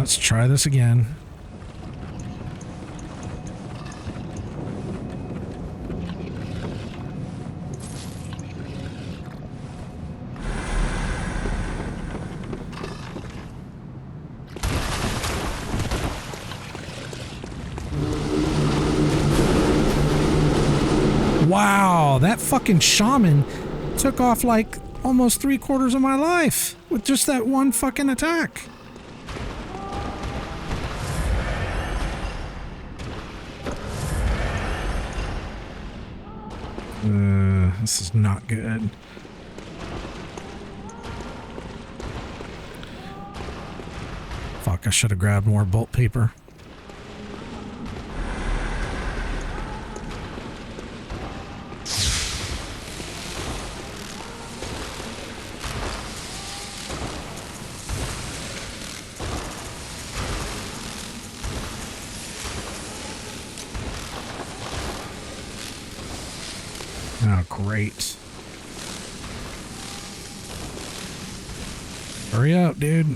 Let's try this again. Wow, that fucking shaman took off like almost 3/4 of my life with just that one fucking attack. This is not good. Fuck, I should have grabbed more bolt paper. Oh, great. Hurry up, dude.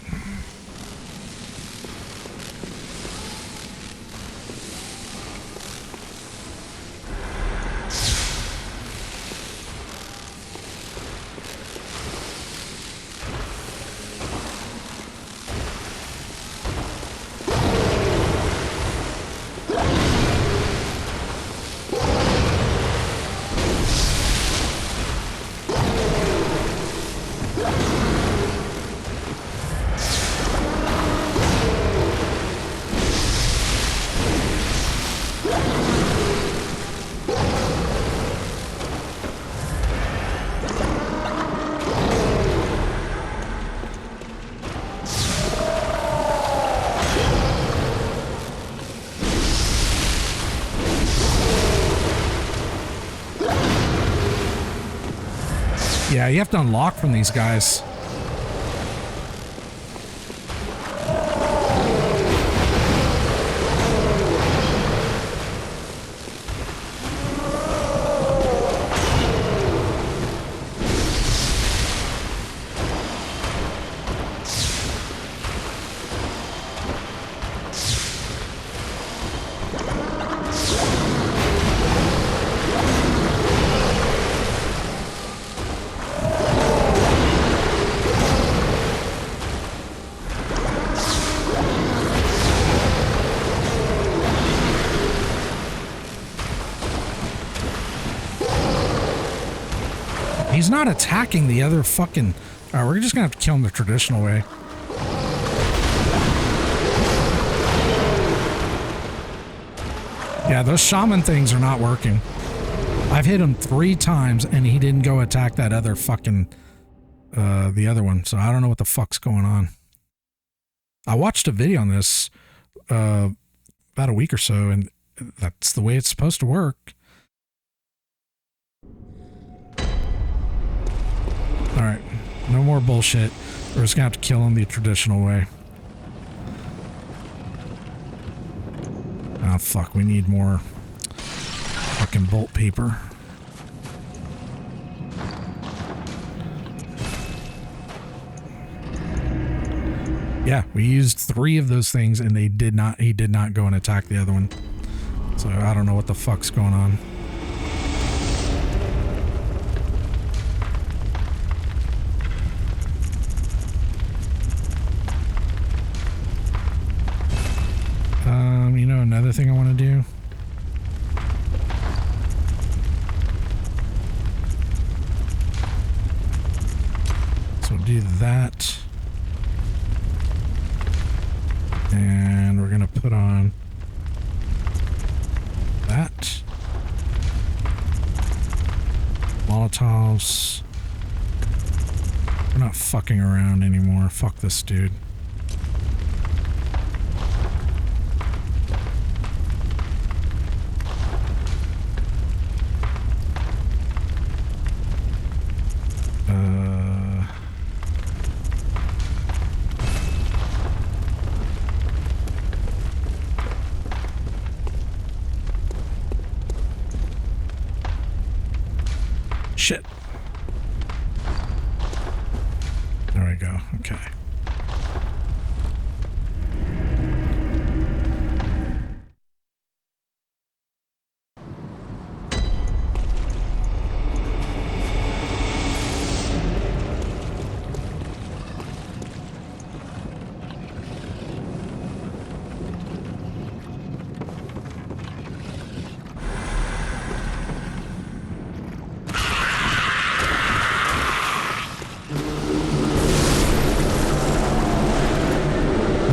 Yeah, you have to unlock from these guys. He's not attacking the other fucking... Alright, we're just gonna have to kill him the traditional way. Yeah, those shaman things are not working. I've hit him 3 times and he didn't go attack that other fucking... the other one, so I don't know what the fuck's going on. I watched a video on this about a week or so, and that's the way it's supposed to work. Alright, no more bullshit. We're just gonna have to kill him the traditional way. Oh fuck, we need more fucking bolt paper. Yeah, we used 3 of those things and he did not go and attack the other one. So I don't know what the fuck's going on. You know, another thing I want to do. So we'll do that. And we're going to put on that. Molotovs. We're not fucking around anymore. Fuck this dude. Shit. There we go. Okay.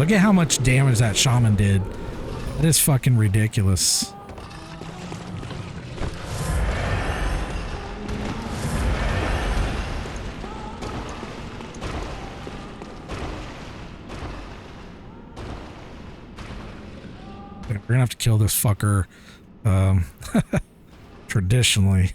Look at how much damage that shaman did. That is fucking ridiculous. We're gonna have to kill this fucker traditionally.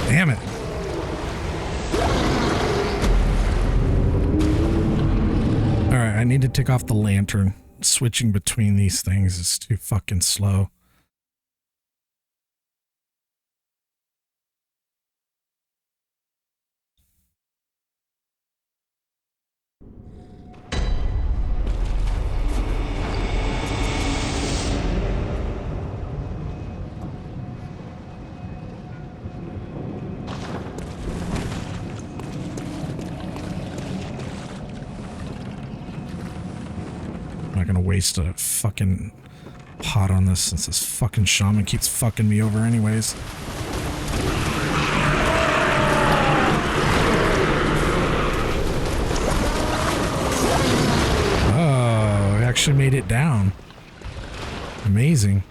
Damn it. All right, I need to take off the lantern. Switching between these things is too fucking slow. I'm not gonna waste a fucking pot on this since this fucking shaman keeps fucking me over anyways. Oh, I actually made it down. Amazing.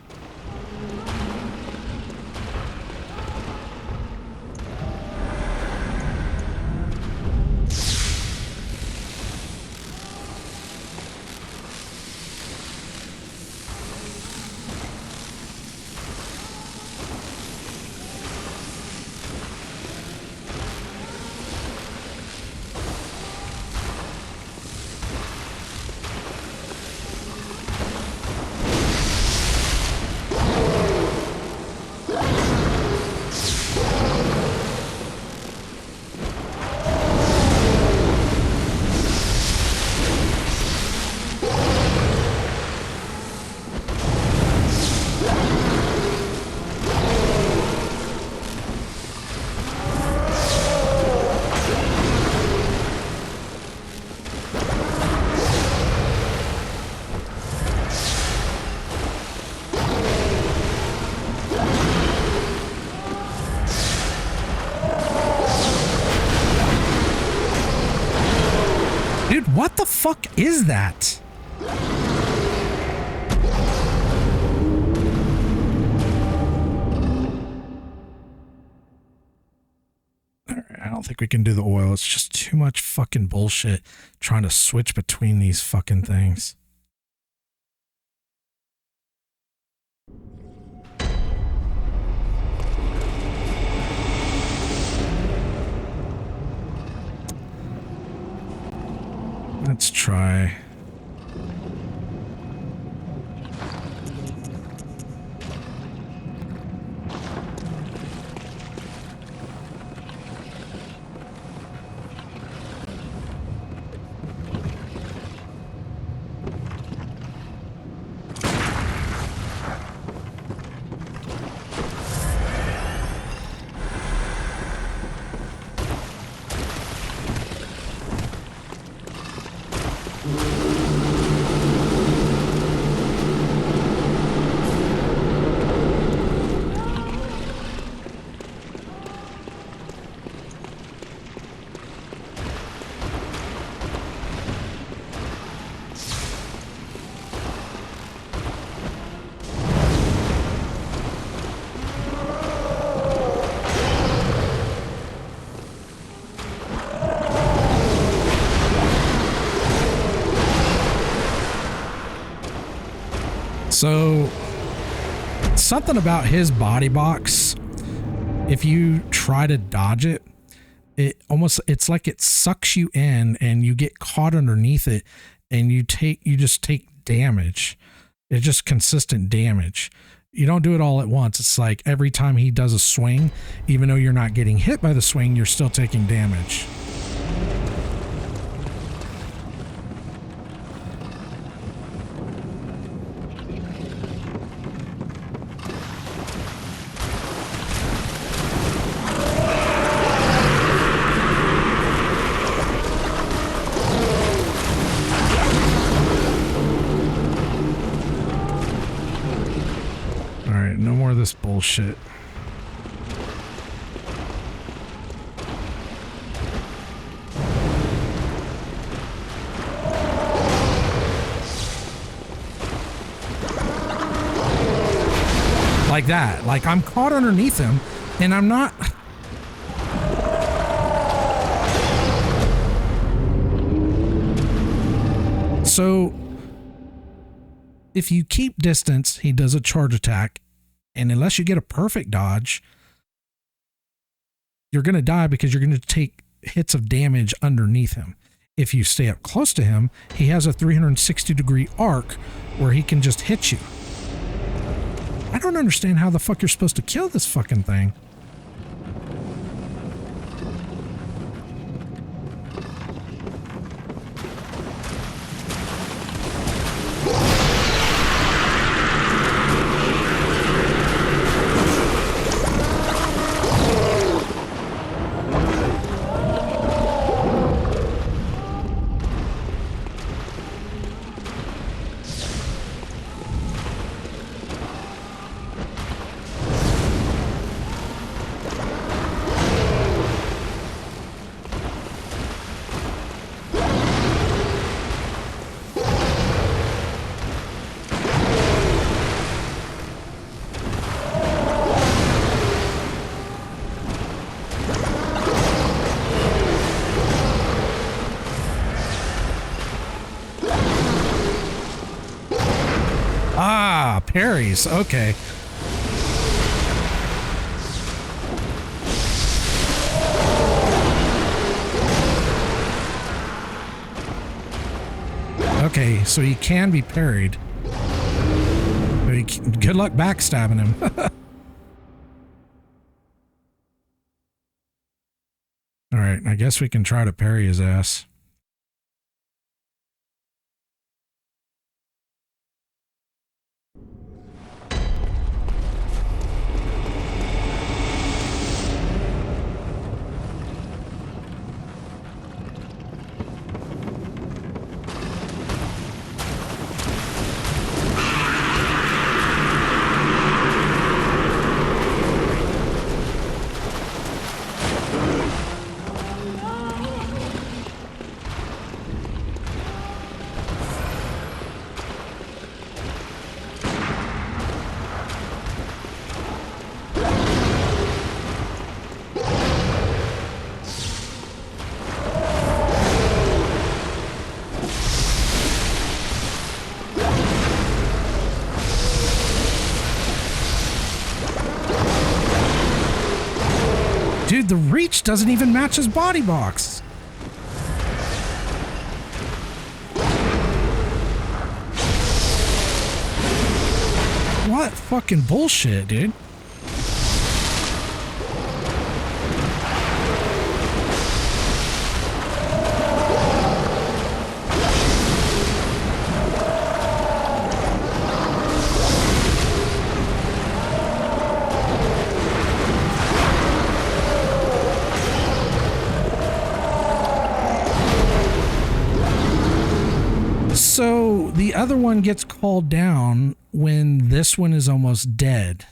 What the fuck is that? I don't think we can do the oil. It's just too much fucking bullshit trying to switch between these fucking things. Let's try. So something about his body box. If you try to dodge it, it's like it sucks you in and you get caught underneath it and you just take damage. It's just consistent damage. You don't do it all at once. It's like every time he does a swing, even though you're not getting hit by the swing, you're still taking damage. Bullshit. Like that. Like I'm caught underneath him and I'm not. So if you keep distance, he does a charge attack. And unless you get a perfect dodge, you're going to die because you're going to take hits of damage underneath him. If you stay up close to him, he has a 360-degree arc where he can just hit you. I don't understand how the fuck you're supposed to kill this fucking thing. Parries, okay. Okay, so he can be parried. Good luck backstabbing him. Alright, I guess we can try to parry his ass. Dude, the reach doesn't even match his body box. What fucking bullshit, dude? So the other one gets called down when this one is almost dead.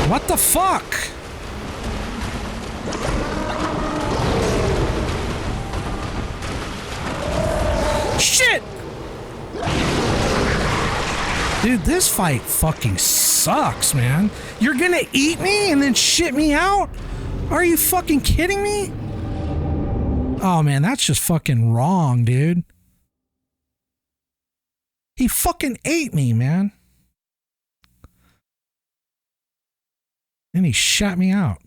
What the fuck? Shit! Dude, this fight fucking sucks, man. You're gonna eat me and then shit me out? Are you fucking kidding me? Oh man, that's just fucking wrong, dude. He fucking ate me, man. And he shot me out.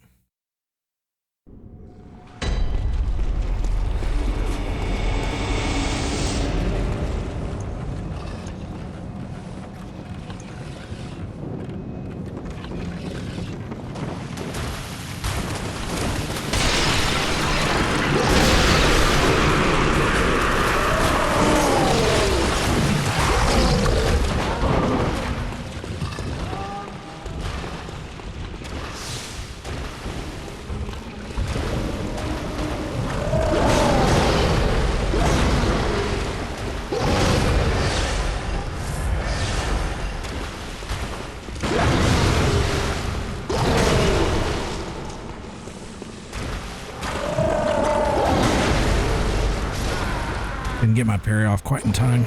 Get my parry off quite in time.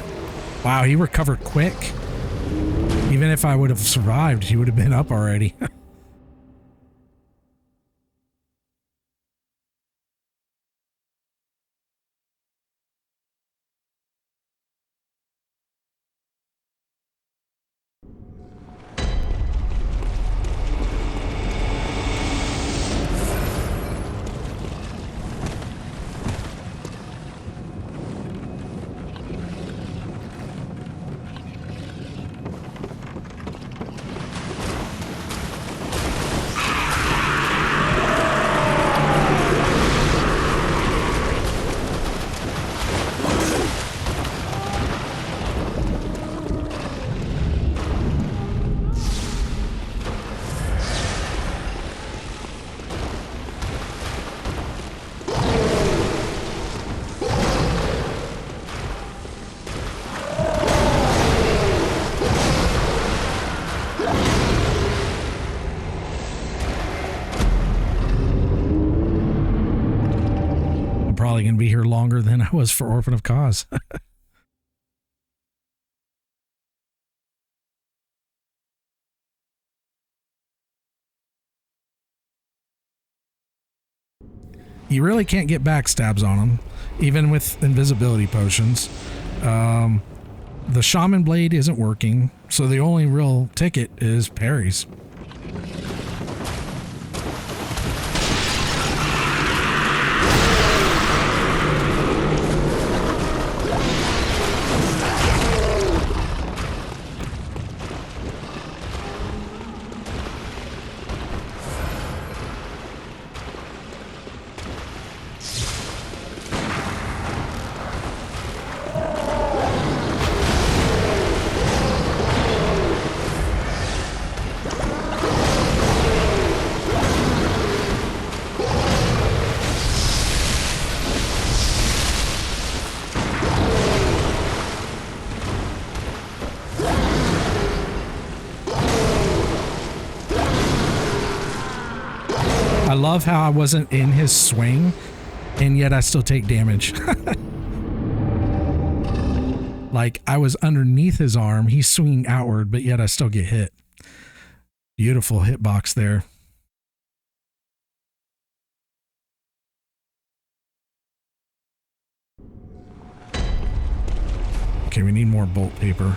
Wow, he recovered quick. Even if I would have survived, he would have been up already. Probably going to be here longer than I was for Orphan of Cause. You really can't get backstabs on them, even with invisibility potions. The Shaman Blade isn't working, so the only real ticket is parries. I love how I wasn't in his swing, and yet I still take damage. Like, I was underneath his arm, he's swinging outward, but yet I still get hit. Beautiful hitbox there. Okay, we need more bolt paper.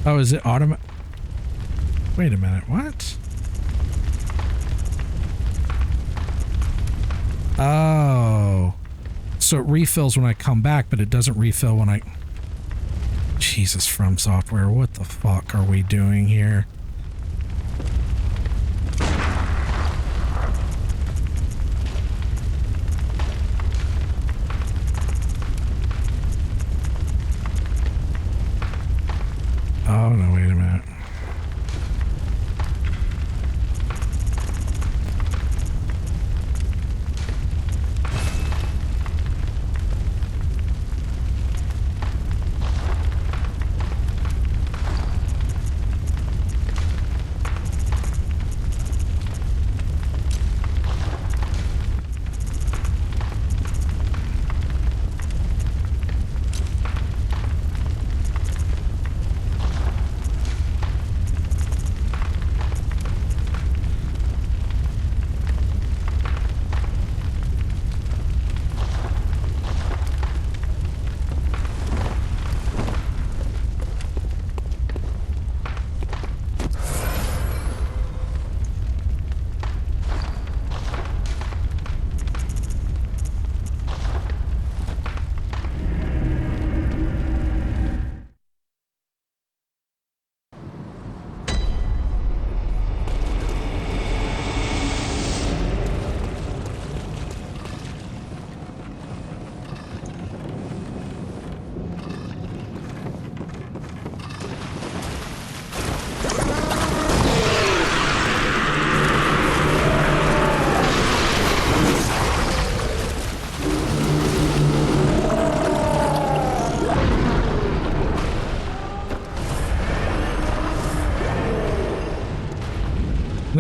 Oh, is it automatic? Wait a minute, what? Oh. So it refills when I come back, but it doesn't refill when I... Jesus, From Software, what the fuck are we doing here?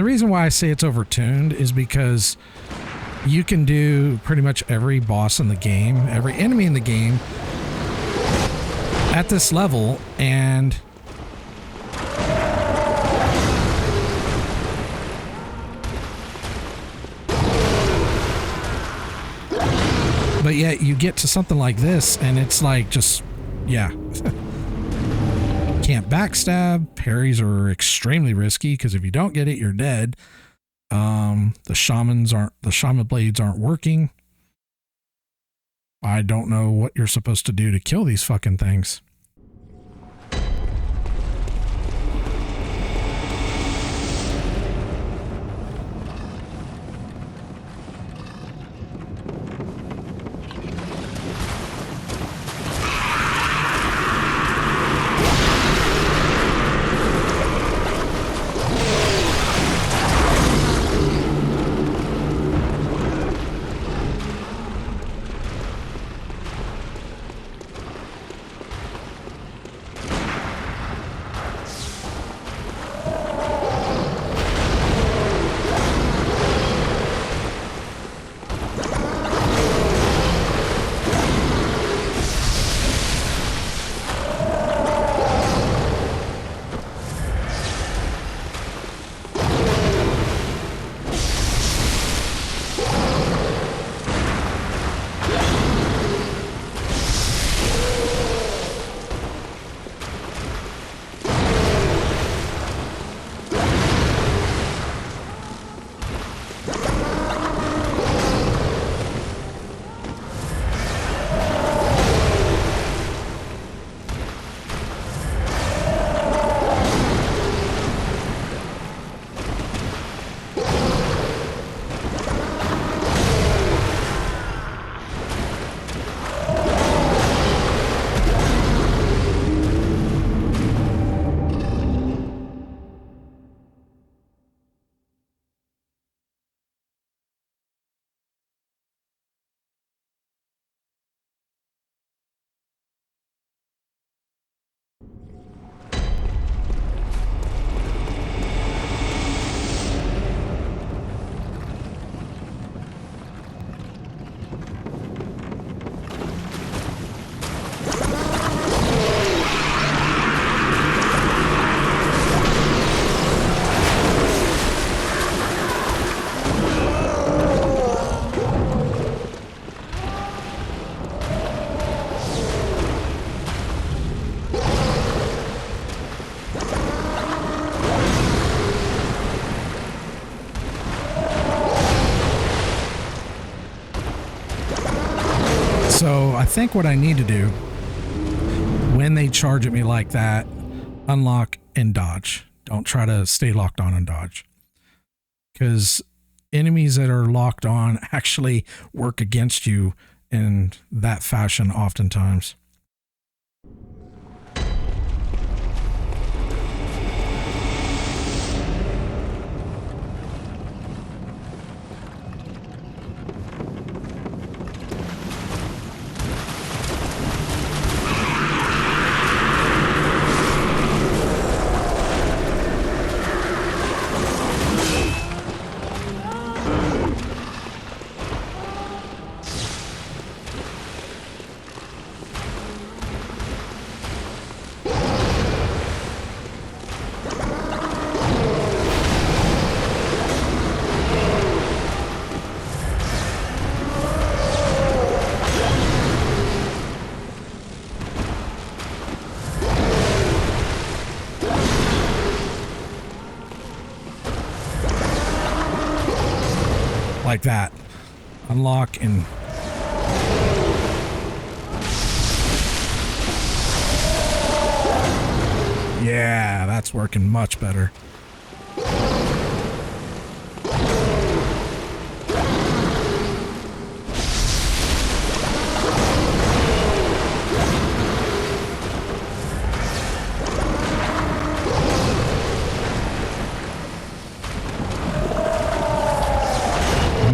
reason why I say it's overtuned is because you can do pretty much every boss in the game, every enemy in the game at this level, and but yet you get to something like this and it's like just, yeah. Can't backstab. Parries are extremely risky because if you don't get it, you're dead. The shaman blades aren't working. I don't know what you're supposed to do to kill these fucking things. So I think what I need to do when they charge at me like that, unlock and dodge. Don't try to stay locked on and dodge. Because enemies that are locked on actually work against you in that fashion oftentimes. Like that. Unlock and... Yeah, that's working much better.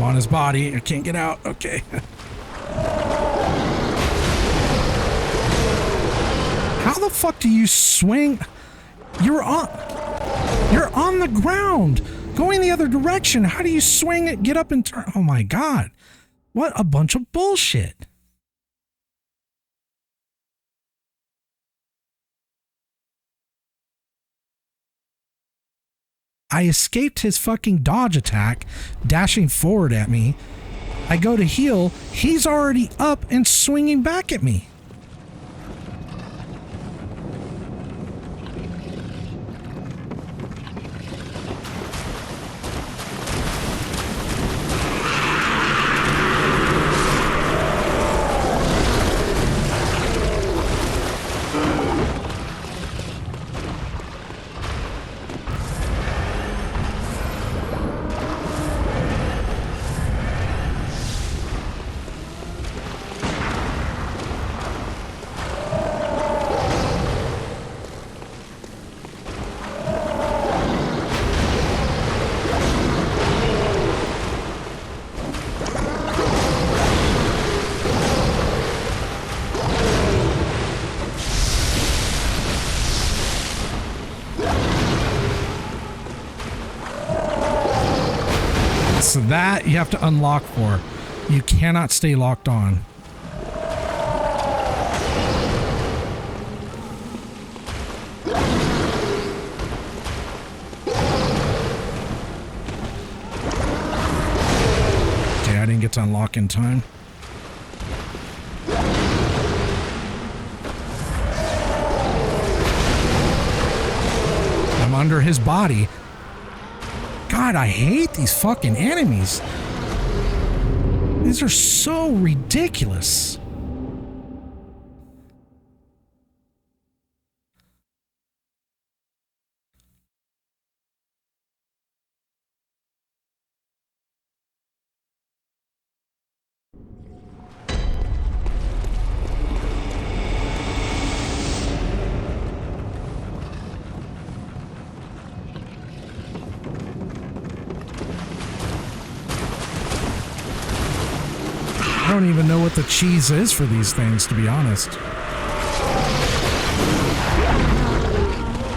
On his body. I can't get out. Okay. How the fuck do you swing? You're on the ground. Going the other direction. How do you swing it, get up and turn? Oh my God. What a bunch of bullshit. I escaped his fucking dodge attack, dashing forward at me. I go to heal. He's already up and swinging back at me. So that you have to unlock for. You cannot stay locked on. Okay, I didn't get to unlock in time. I'm under his body. God, I hate these fucking enemies. These are so ridiculous. I don't even know what the cheese is for these things, to be honest.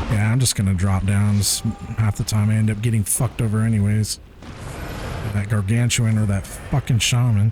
Yeah, I'm just gonna drop down. Half the time I end up getting fucked over anyways. That gargantuan or that fucking shaman.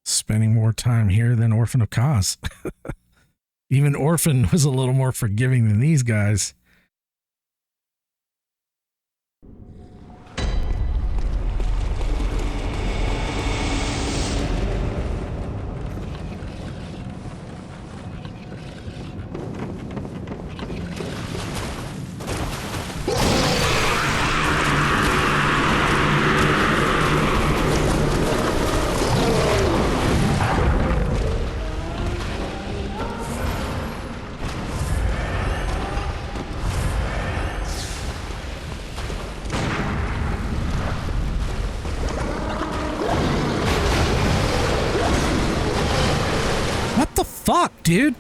Spending more time here than Orphan of Kos. Even Orphan was a little more forgiving than these guys. Fuck, dude.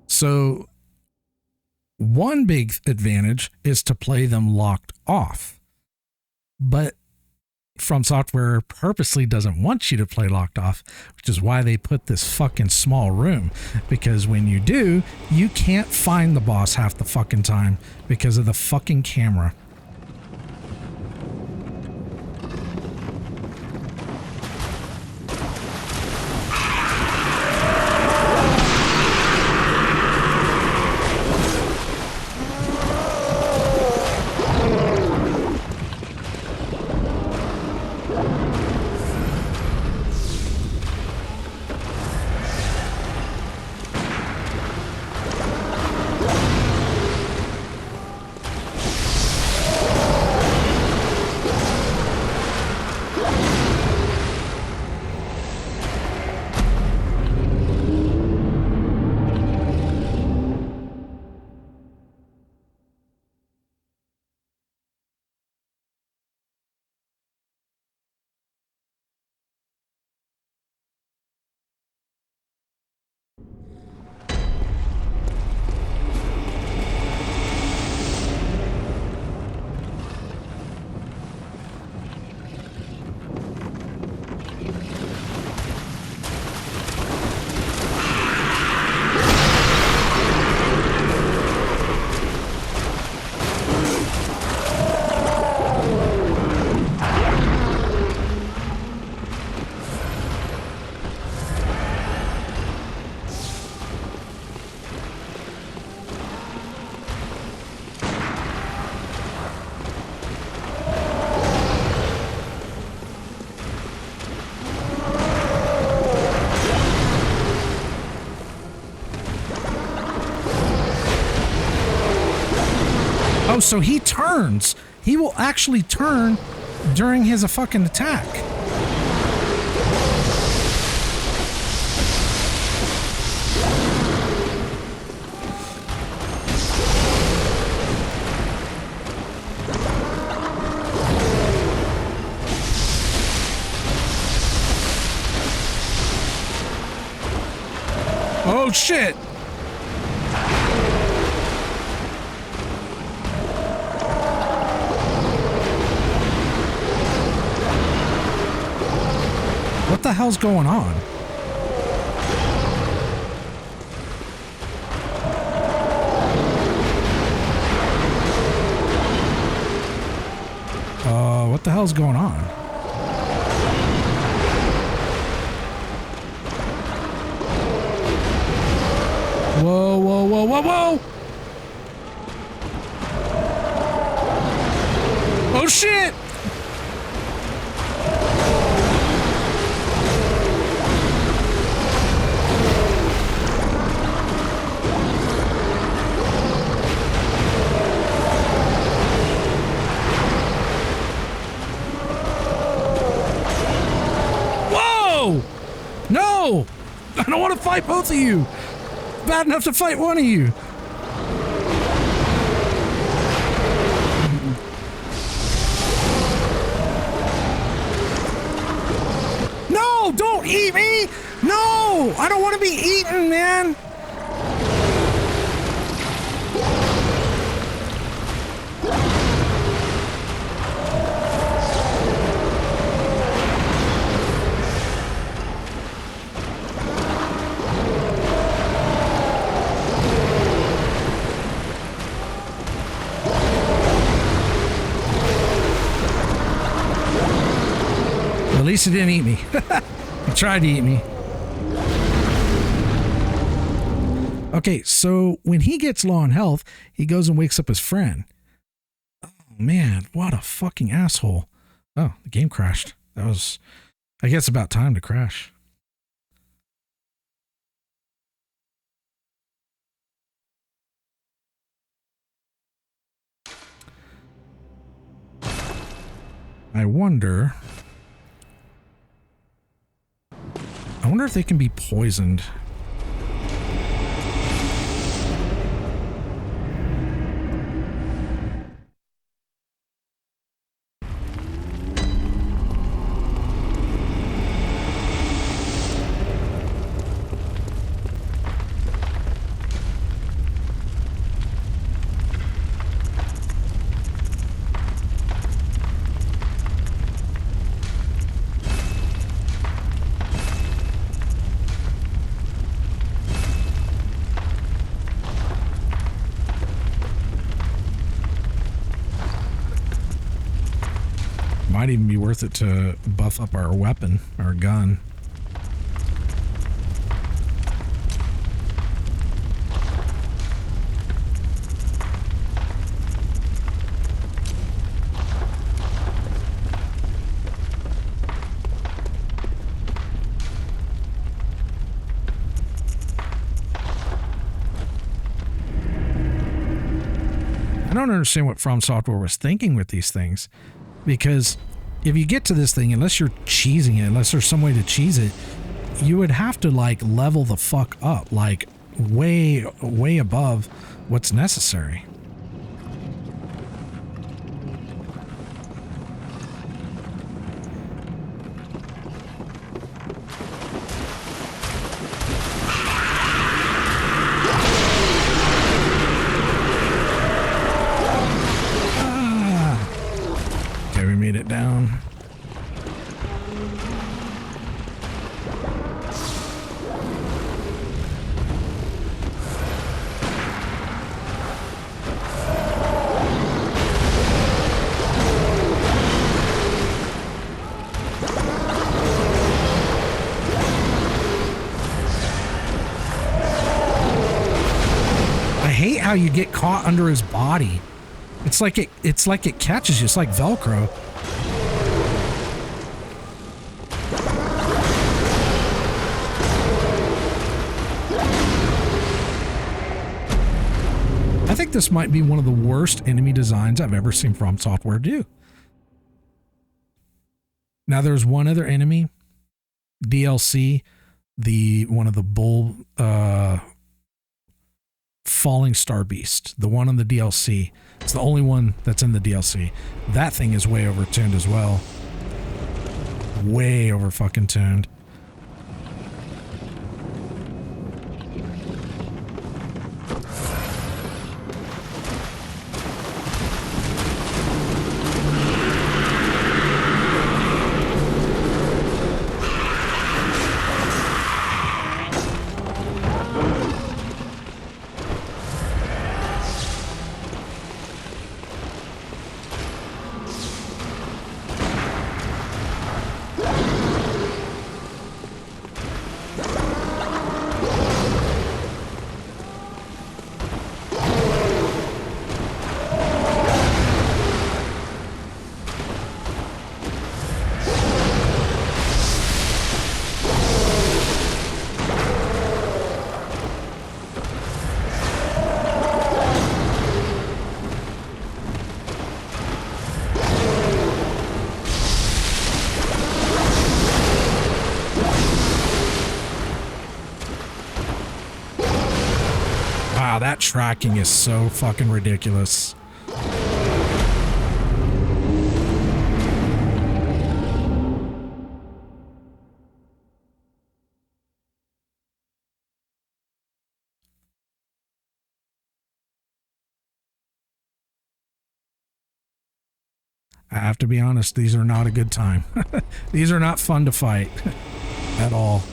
So one big advantage is to play them locked off. But From Software purposely doesn't want you to play locked off, which is why they put this fucking small room. Because when you do, you can't find the boss half the fucking time because of the fucking camera. Oh, so he turns. He will actually turn during his fucking attack. Oh shit! What the hell's going on? What the hell's going on? Whoa, whoa, whoa, whoa, whoa! Oh shit! No! I don't want to fight both of you! Bad enough to fight one of you! No! Don't eat me! No! I don't want to be eaten, man! At least he didn't eat me. He tried to eat me. Okay, so when he gets low on health, he goes and wakes up his friend. Oh man, what a fucking asshole. Oh, the game crashed. That was, I guess, about time to crash. I wonder if they can be poisoned. Might even be worth it to buff up our weapon, our gun. I don't understand what From Software was thinking with these things, because if you get to this thing, unless you're cheesing it, unless there's some way to cheese it, you would have to like level the fuck up, like way above what's necessary. Down. I hate how you get caught under his body. It's like it catches you. It's like Velcro. I think this might be one of the worst enemy designs I've ever seen From Software do. Now there's one other enemy, DLC, one of the bull falling star beast, the one on the DLC. It's the only one that's in the DLC. That thing is way overtuned as well. Way over fucking tuned. Wow, that tracking is so fucking ridiculous. I have to be honest, these are not a good time. These are not fun to fight at all.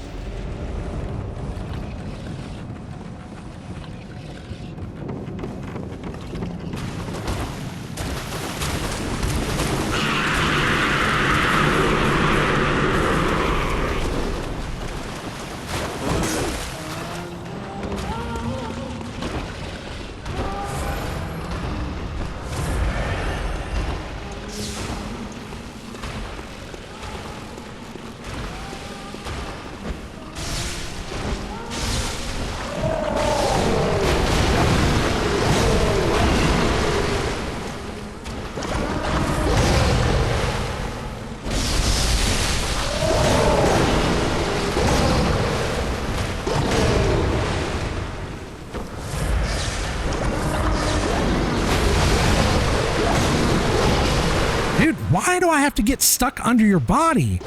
Why do I have to get stuck under your body?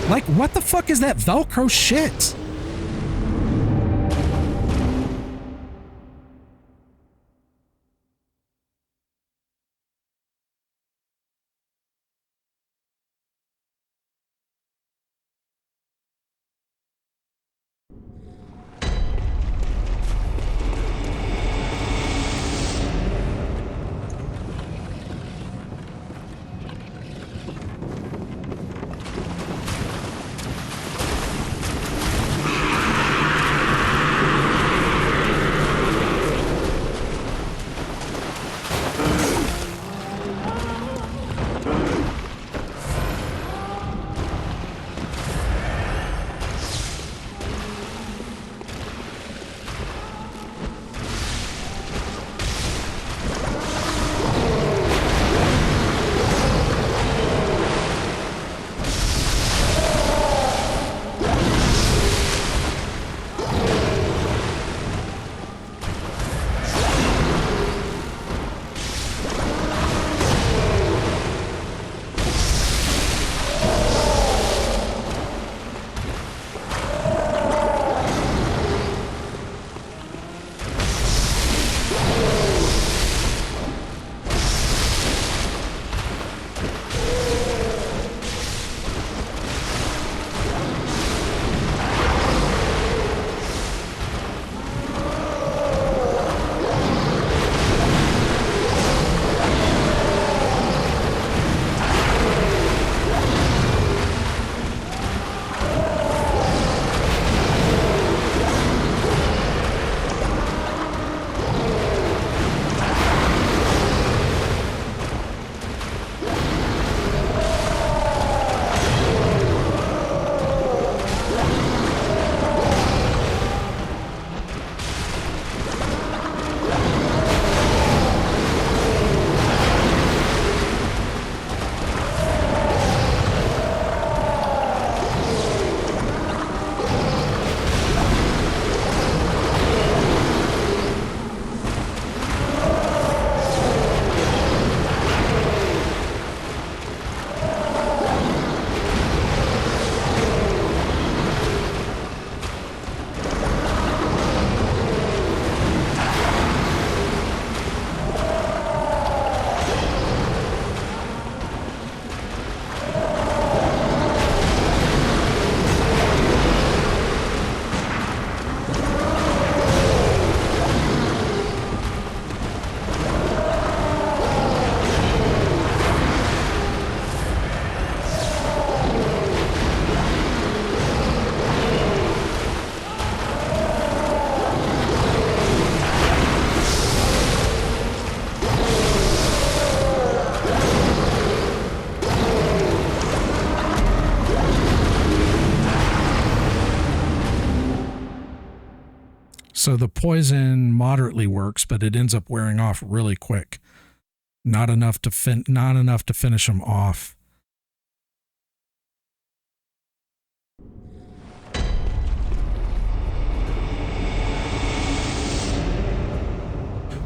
Like, what the fuck is that Velcro shit? So the poison moderately works, but it ends up wearing off really quick. Not enough to finish him off.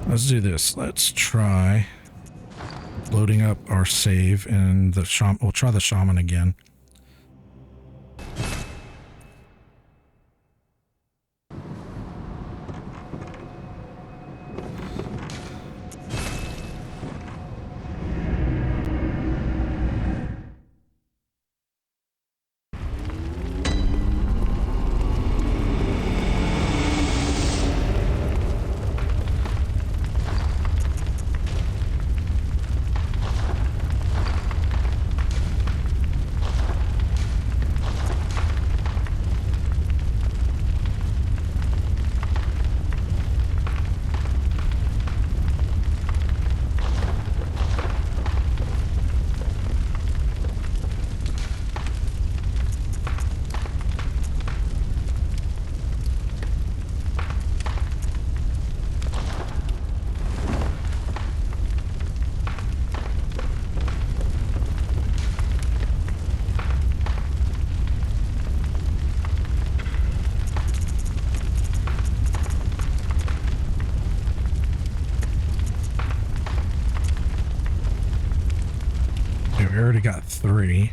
Let's do this. Let's try loading up our save and the shaman. We'll try the shaman again. We already got 3.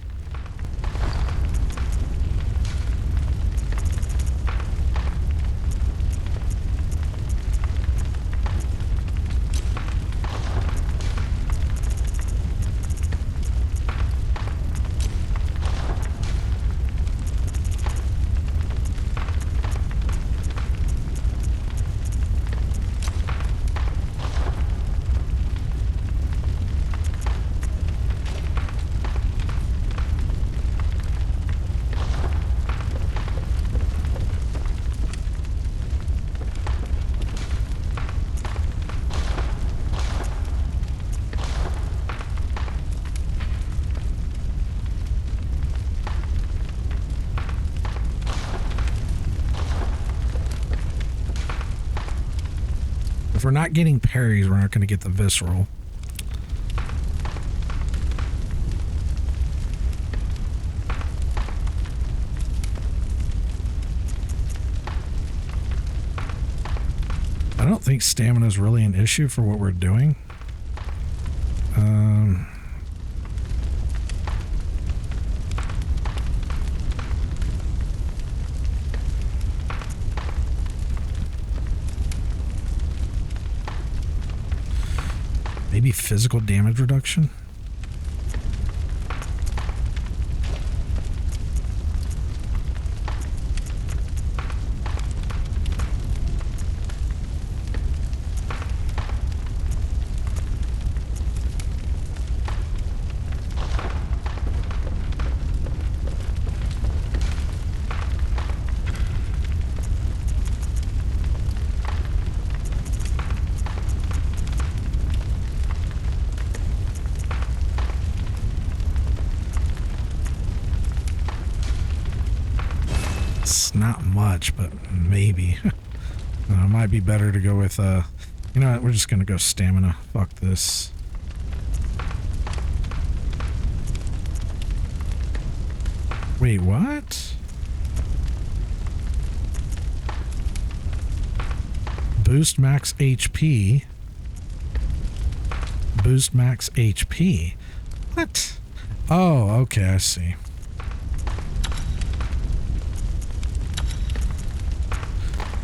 If we're not getting parries, we're not going to get the visceral. I don't think stamina is really an issue for what we're doing. Maybe physical damage reduction? Not much, but maybe. It might be better to go with, you know what, we're just gonna go stamina. Fuck this. Wait, what? Boost max HP. Boost max HP. What? Oh, okay, I see.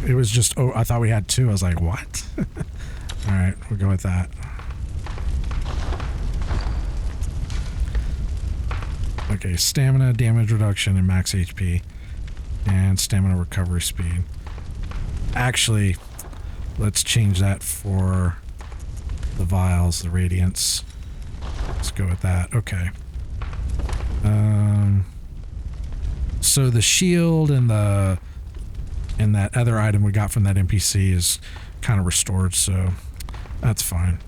It was just, oh, I thought we had 2. I was like, what? All right, we'll go with that. Okay, stamina, damage reduction, and max HP. And stamina recovery speed. Actually, let's change that for the vials, the radiance. Let's go with that. Okay. So the shield and that other item we got from that NPC is kind of restored, so that's fine.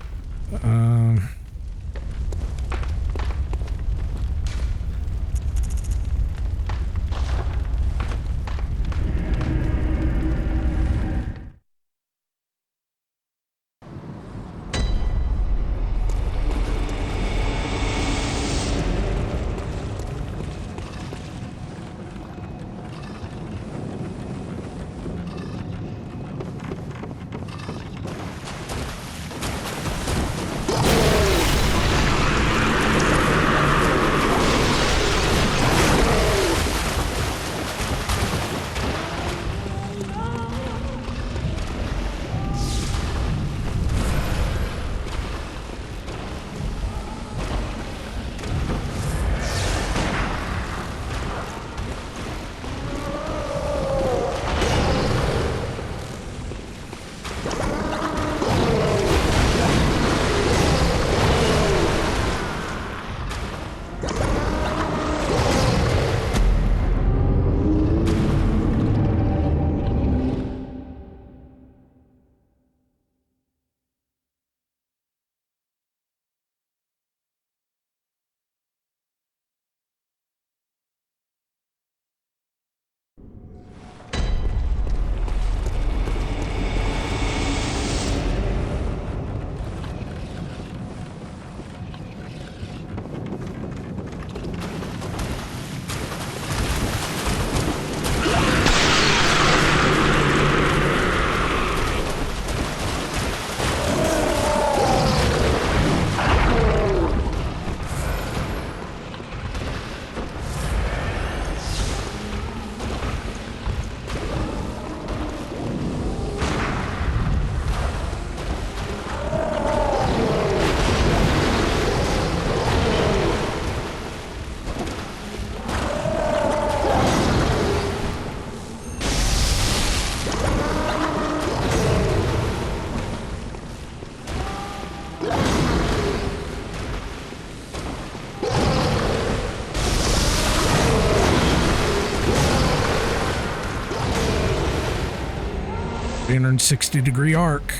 360-degree arc.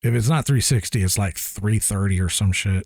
If it's not 360, it's like 330 or some shit.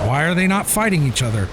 Why are they not fighting each other?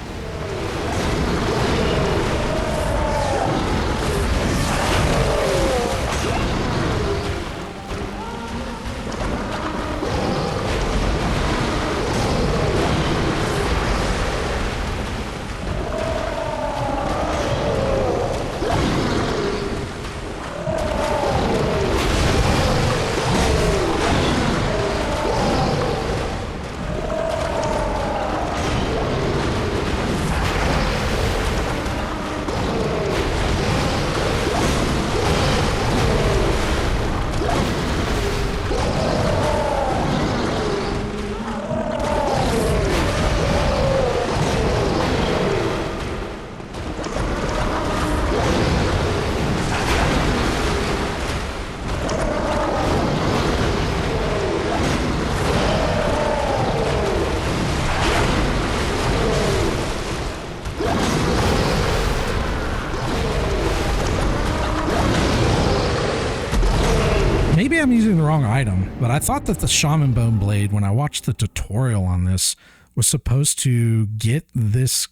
Maybe I'm using the wrong item, but I thought that the Shaman Bone Blade, when I watched the tutorial on this, was supposed to get this,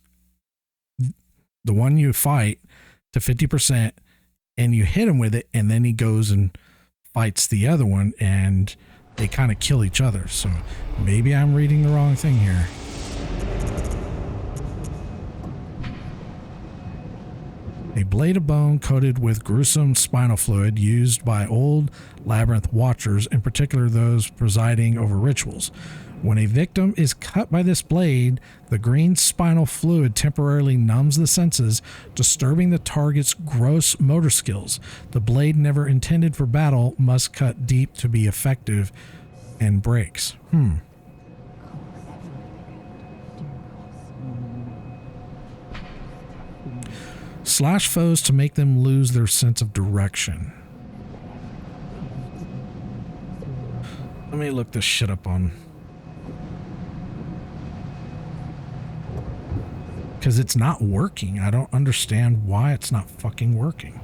the one you fight, to 50%, and you hit him with it, and then he goes and fights the other one, and they kind of kill each other. So maybe I'm reading the wrong thing here. A blade of bone coated with gruesome spinal fluid used by old labyrinth watchers, in particular those presiding over rituals. When a victim is cut by this blade, the green spinal fluid temporarily numbs the senses, disturbing the target's gross motor skills. The blade, never intended for battle, must cut deep to be effective and breaks. Slash foes to make them lose their sense of direction. Let me look this shit up on... Because it's not working. I don't understand why it's not fucking working.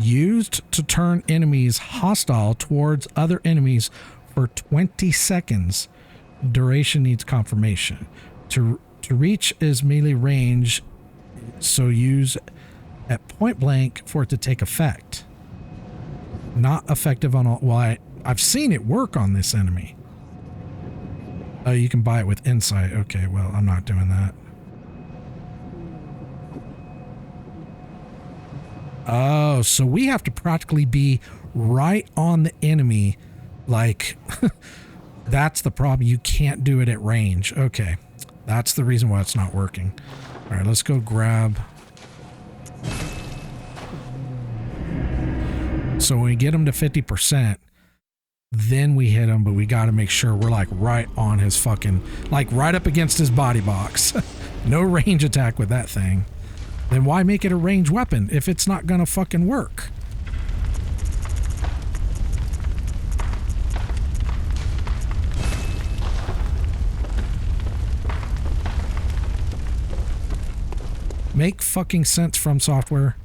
Used to turn enemies hostile towards other enemies for 20 seconds. Duration needs confirmation. To reach is melee range, so use at point blank for it to take effect. Not effective on all. Well, I've seen it work on this enemy. Oh, you can buy it with insight. Okay, well, I'm not doing that. Oh, so we have to practically be right on the enemy. Like, that's the problem. You can't do it at range. Okay. That's the reason why it's not working. All right, let's go grab. So when we get him to 50%, then we hit him, but we got to make sure we're like right on his fucking, like right up against his body box. No range attack with that thing. Then why make it a ranged weapon if it's not gonna fucking work? Make fucking sense, From Software.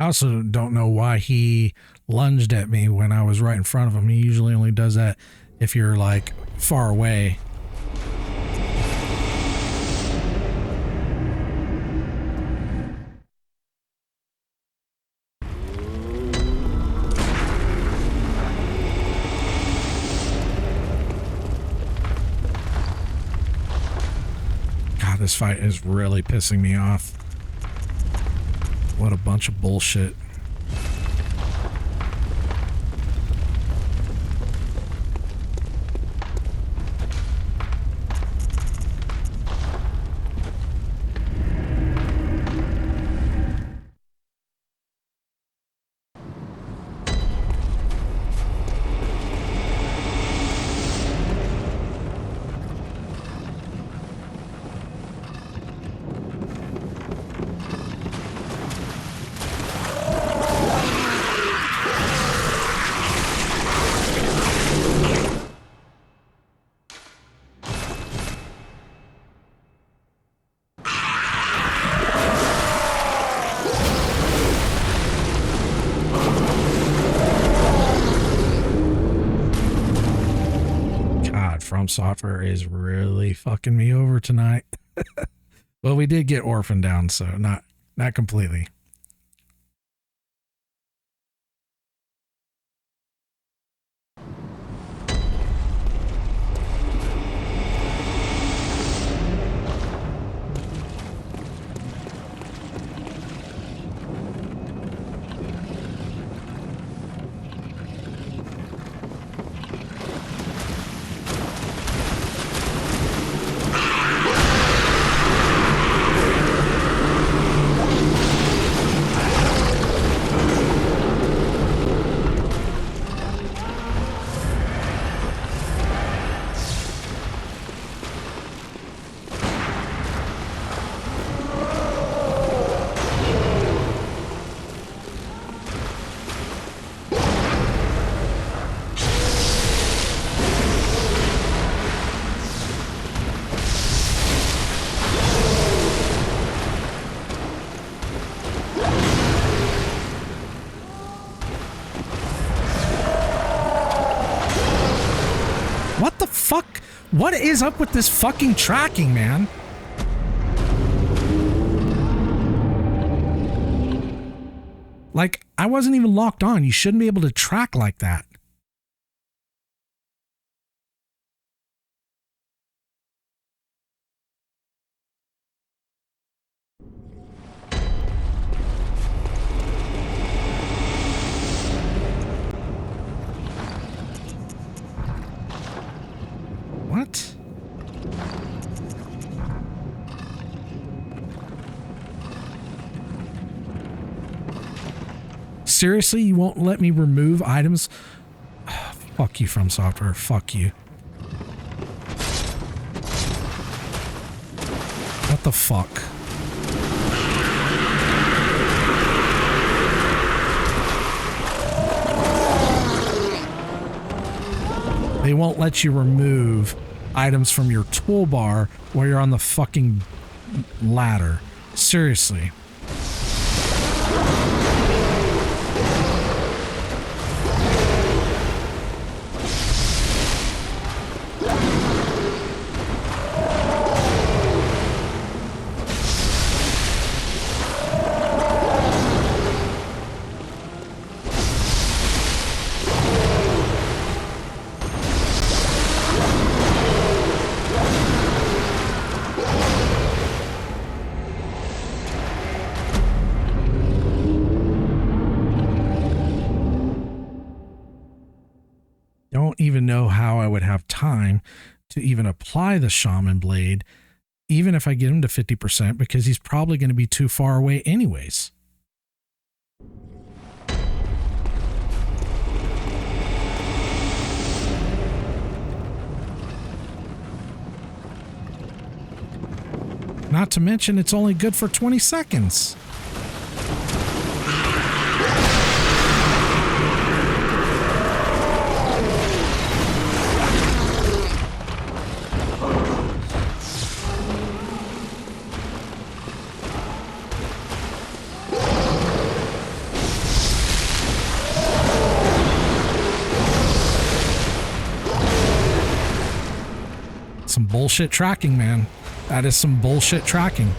I also don't know why he lunged at me when I was right in front of him. He usually only does that if you're like far away. God, this fight is really pissing me off. What a bunch of bullshit. From Software is really fucking me over tonight. Well, we did get Orphan down, so not completely. Fuck, what is up with this fucking tracking, man? Like, I wasn't even locked on. You shouldn't be able to track like that. What? Seriously, you won't let me remove items? Oh, fuck you, From Software. Fuck you. What the fuck? They won't let you remove items from your toolbar while you're on the fucking ladder. Seriously. Even know how I would have time to even apply the shaman blade, even if I get him to 50%, because he's probably going to be too far away anyways. Not to mention, it's only good for 20 seconds. Some bullshit tracking, man. That is some bullshit tracking.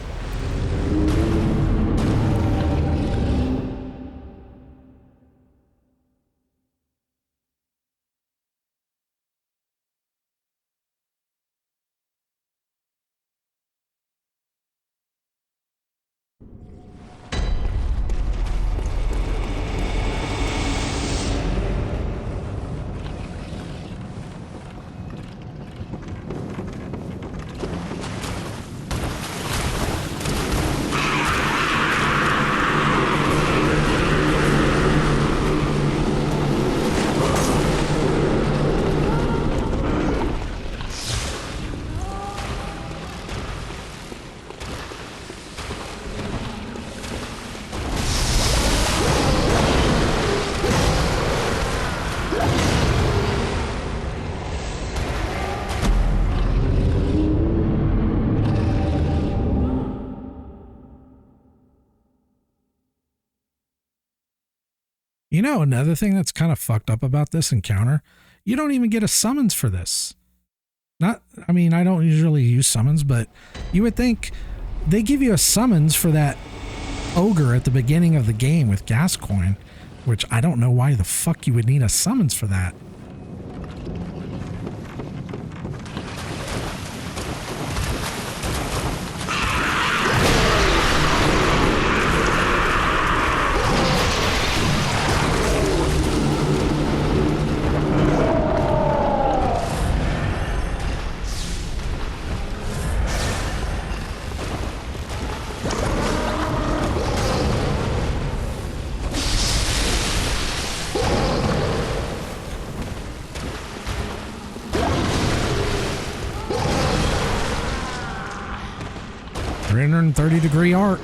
You know, another thing that's kind of fucked up about this encounter, you don't even get a summons for this. I mean, I don't usually use summons, but you would think they give you a summons for that ogre at the beginning of the game with Gascoigne, which I don't know why the fuck you would need a summons for that. Degree arc.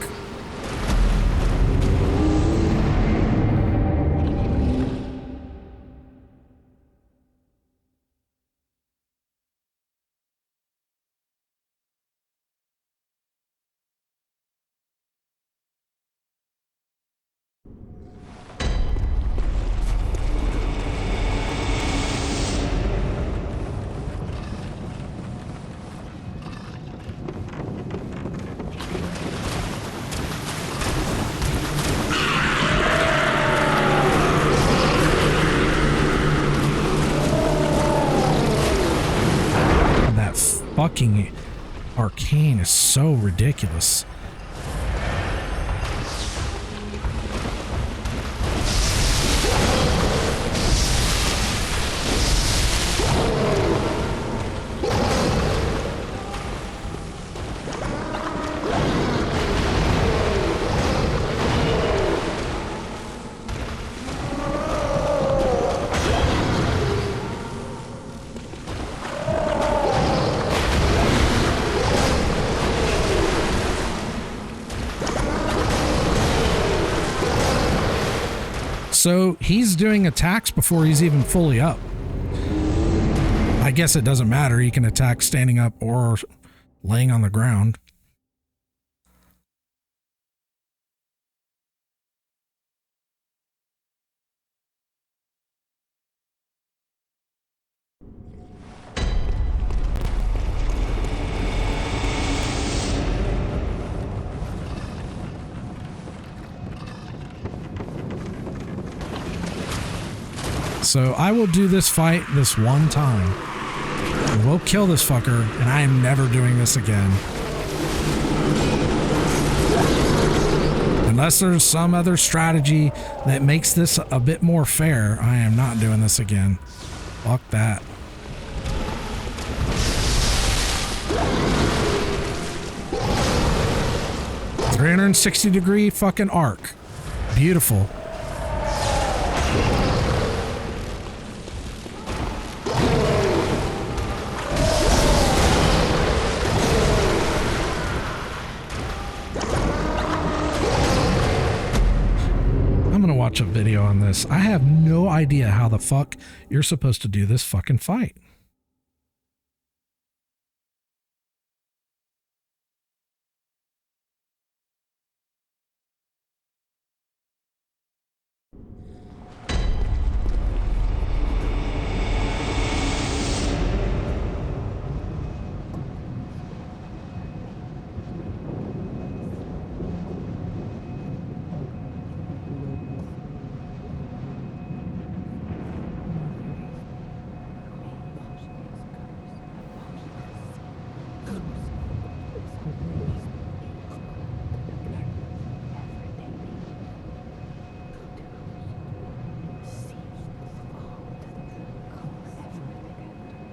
Fucking arcane is so ridiculous. So he's doing attacks before he's even fully up. I guess it doesn't matter. He can attack standing up or laying on the ground. So I will do this fight this one time. And we'll kill this fucker, and I am never doing this again. Unless there's some other strategy that makes this a bit more fair, I am not doing this again. Fuck that. .360 fucking arc. Beautiful. Watch a video on this. I have no idea how the fuck you're supposed to do this fucking fight.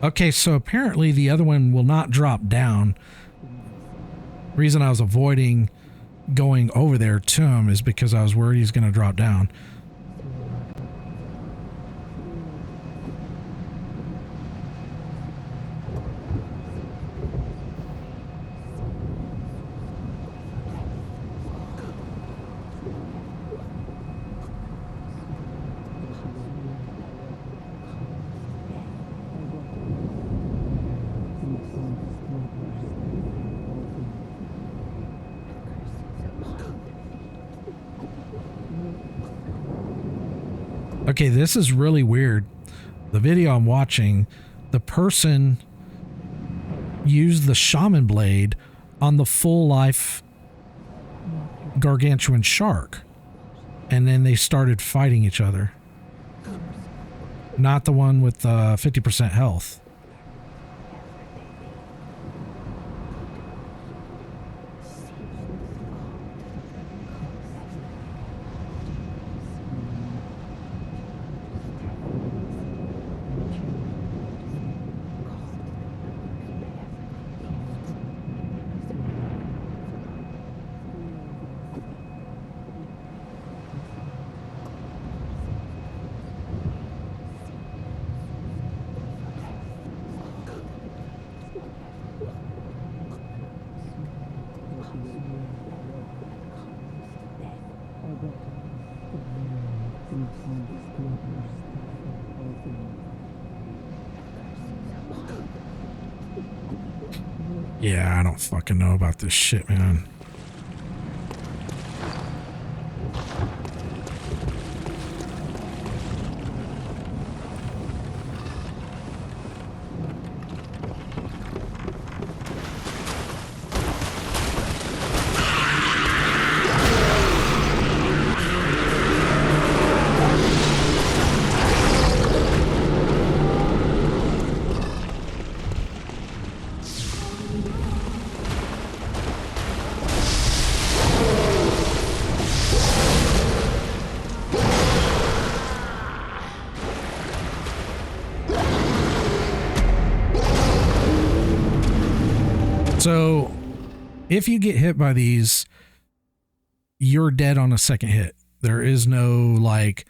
Okay, so apparently the other one will not drop down. Reason I was avoiding going over there to him is because I was worried he's going to drop down. Okay, this is really weird. The video I'm watching, the person used the shaman blade on the full life gargantuan shark. And then they started fighting each other. Not the one with 50% health. Yeah, I don't fucking know about this shit, man. So, if you get hit by these, you're dead on a second hit. There is no, like,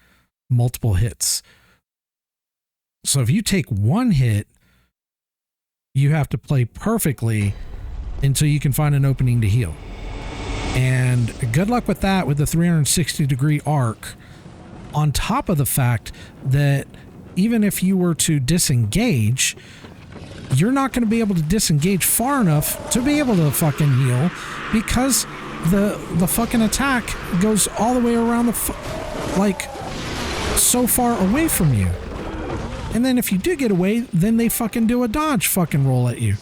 multiple hits. So, if you take one hit, you have to play perfectly until you can find an opening to heal. And good luck with that with the 360-degree arc, on top of the fact that even if you were to disengage, you're not going to be able to disengage far enough to be able to fucking heal, because the fucking attack goes all the way around like so far away from you. And then if you do get away, then they fucking do a dodge fucking roll at you.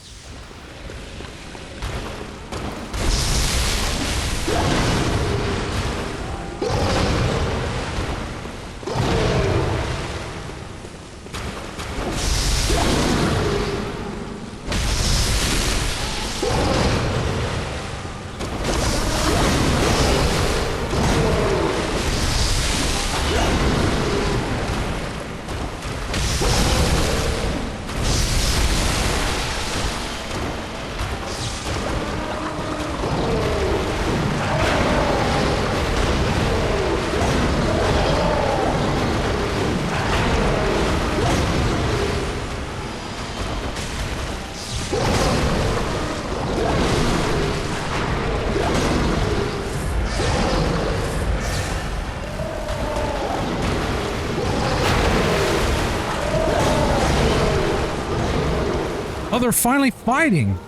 Oh, they're finally fighting.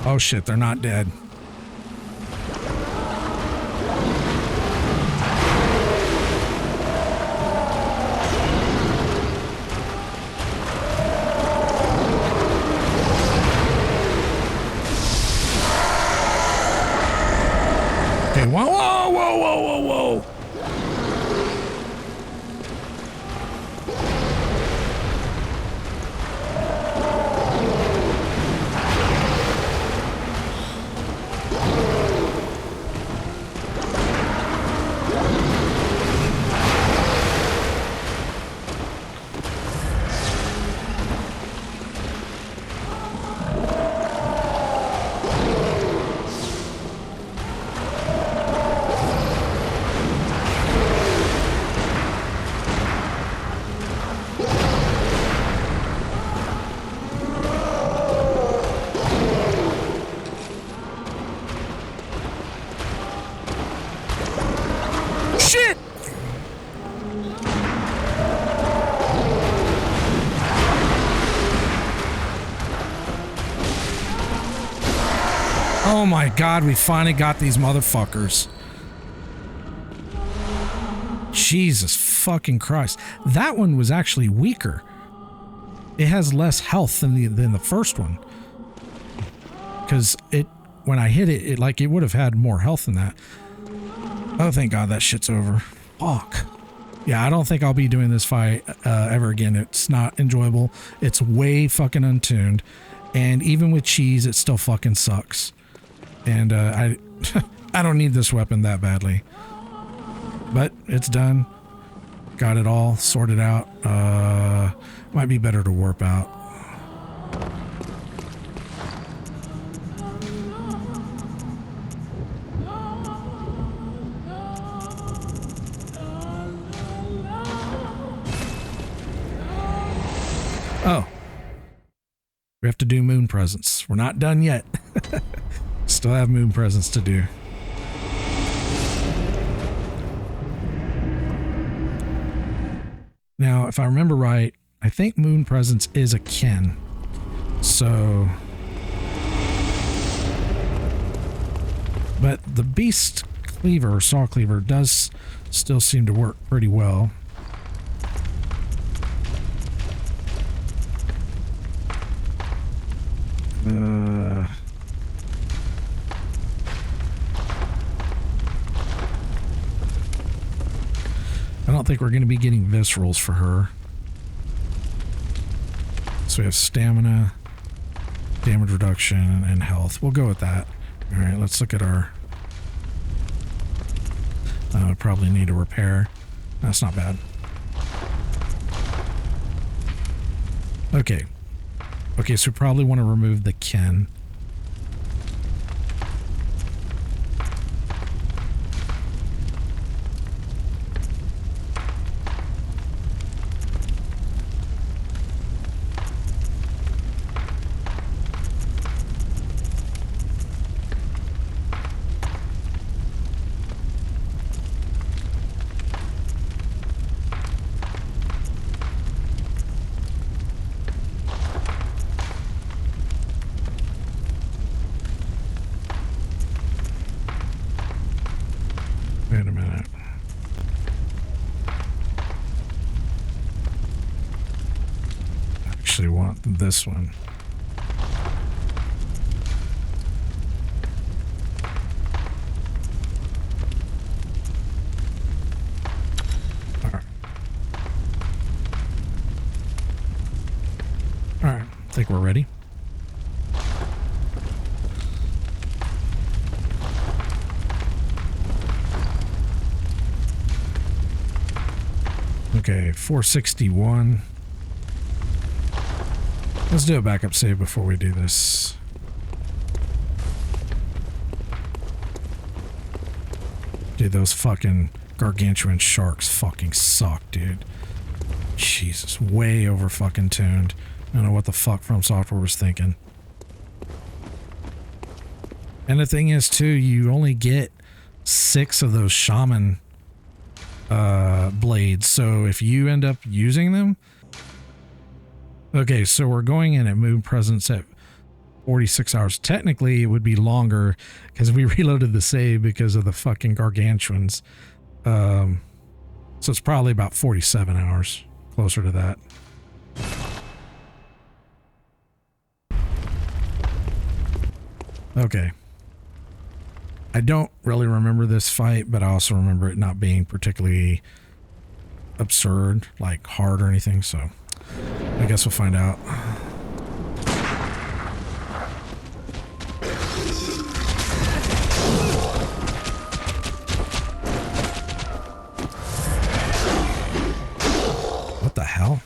Oh shit, they're not dead. Oh my god, we finally got these motherfuckers. Jesus fucking Christ. That one was actually weaker. It has less health than the first one. Because when I hit it, it would have had more health than that. Oh, thank God that shit's over. Fuck. Yeah, I don't think I'll be doing this fight ever again. It's not enjoyable. It's way fucking untuned. And even with cheese, it still fucking sucks. And I don't need this weapon that badly. But it's done. Got it all sorted out. Might be better to warp out. Oh. We have to do moon presence. We're not done yet. Still have moon presence to do. Now, if I remember right, I think moon presence is a kin. So... But the beast cleaver, or saw cleaver, does still seem to work pretty well. I don't think we're going to be getting viscerals for her. So we have stamina, damage reduction, and health. We'll go with that. All right, let's look at our... probably need a repair. That's not bad. Okay. Okay, so we probably want to remove the kin. Wait a minute. I actually want this one. All right. All right. I think we're ready. Okay, 461. Let's do a backup save before we do this. Dude, those fucking gargantuan sharks fucking suck, dude. Jesus, way over fucking tuned. I don't know what the fuck From Software was thinking. And the thing is, too, you only get 6 of those shaman blades, so if you end up using them... Okay, so we're going in at moon presence at 46 hours. Technically, it would be longer because we reloaded the save because of the fucking gargantuans. So it's probably about 47 hours, closer to that. Okay. I don't really remember this fight, but I also remember it not being particularly absurd, like hard or anything, so I guess we'll find out. What the hell?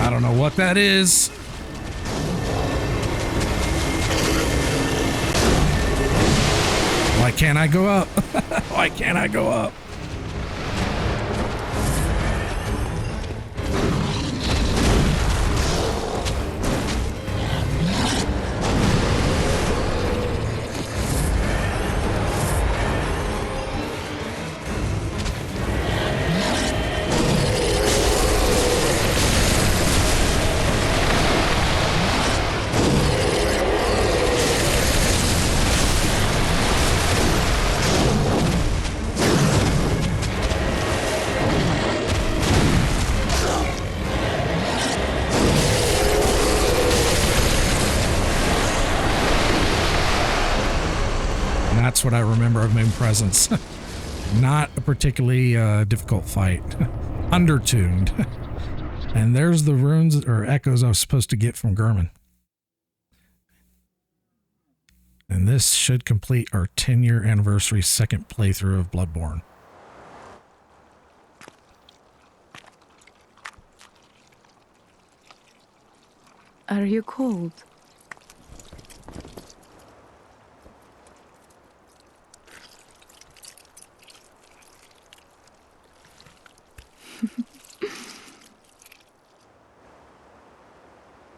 I don't know what that is. Why can't I go up? Why can't I go up? That's what I remember of Main Presence. Not a particularly difficult fight. Undertuned. And there's the runes or echoes I was supposed to get from Gurman. And this should complete our 10-year anniversary second playthrough of Bloodborne. Are you cold?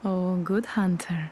Oh, good hunter.